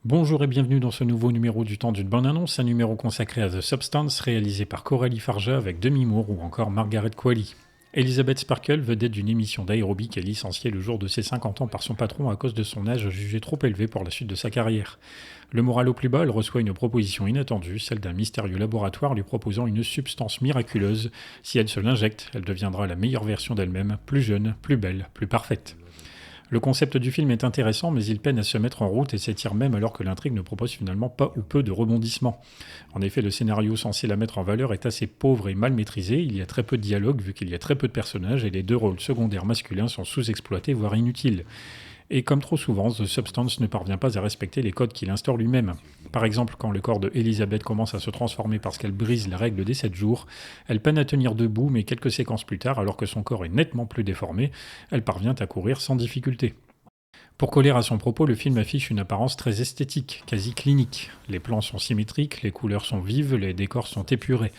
Bonjour et bienvenue dans ce nouveau numéro du Temps d'une bonne annonce, un numéro consacré à The Substance, réalisé par Coralie Farja avec Demi Moore ou encore Margaret Qualley. Elizabeth Sparkle, vedette d'une émission d'aérobic, est licenciée le jour de ses 50 ans par son patron à cause de son âge jugé trop élevé pour la suite de sa carrière. Le moral au plus bas, elle reçoit une proposition inattendue, celle d'un mystérieux laboratoire lui proposant une substance miraculeuse. Si elle se l'injecte, elle deviendra la meilleure version d'elle-même, plus jeune, plus belle, plus parfaite. Le concept du film est intéressant, mais il peine à se mettre en route et s'étire même alors que l'intrigue ne propose finalement pas ou peu de rebondissements. En effet, le scénario censé la mettre en valeur est assez pauvre et mal maîtrisé, il y a très peu de dialogue vu qu'il y a très peu de personnages et les deux rôles secondaires masculins sont sous-exploités voire inutiles. Et comme trop souvent, The Substance ne parvient pas à respecter les codes qu'il instaure lui-même. Par exemple, quand le corps de Elizabeth commence à se transformer parce qu'elle brise la règle des 7 jours, elle peine à tenir debout, mais quelques séquences plus tard, alors que son corps est nettement plus déformé, elle parvient à courir sans difficulté. Pour coller à son propos, le film affiche une apparence très esthétique, quasi clinique. Les plans sont symétriques, les couleurs sont vives, les décors sont épurés.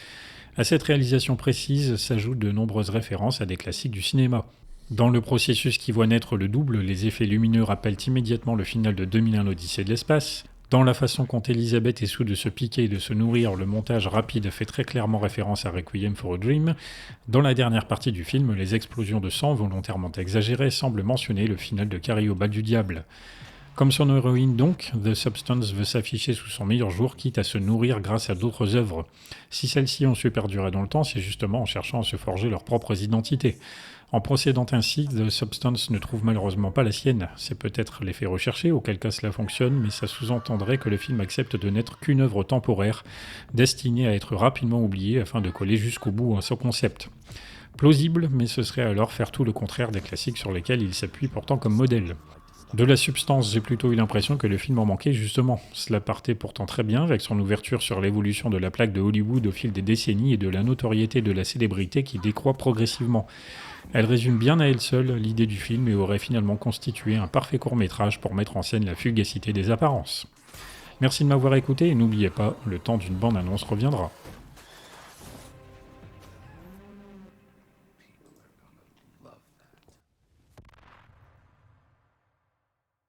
À cette réalisation précise s'ajoutent de nombreuses références à des classiques du cinéma. Dans le processus qui voit naître le double, les effets lumineux rappellent immédiatement le final de 2001 l'Odyssée de l'espace. Dans la façon dont Elizabeth est sous de se piquer et de se nourrir, le montage rapide fait très clairement référence à Requiem for a Dream. Dans la dernière partie du film, les explosions de sang volontairement exagérées semblent mentionner le final de Carrie au bal du diable. Comme son héroïne donc, The Substance veut s'afficher sous son meilleur jour, quitte à se nourrir grâce à d'autres œuvres. Si celles-ci ont su perdurer dans le temps, c'est justement en cherchant à se forger leurs propres identités. En procédant ainsi, The Substance ne trouve malheureusement pas la sienne. C'est peut-être l'effet recherché, auquel cas cela fonctionne, mais ça sous-entendrait que le film accepte de n'être qu'une œuvre temporaire, destinée à être rapidement oubliée afin de coller jusqu'au bout à son concept. Plausible, mais ce serait alors faire tout le contraire des classiques sur lesquels il s'appuie pourtant comme modèle. De la substance, j'ai plutôt eu l'impression que le film en manquait justement. Cela partait pourtant très bien avec son ouverture sur l'évolution de la plaque de Hollywood au fil des décennies et de la notoriété de la célébrité qui décroît progressivement. Elle résume bien à elle seule l'idée du film et aurait finalement constitué un parfait court-métrage pour mettre en scène la fugacité des apparences. Merci de m'avoir écouté et n'oubliez pas, le temps d'une bande-annonce reviendra.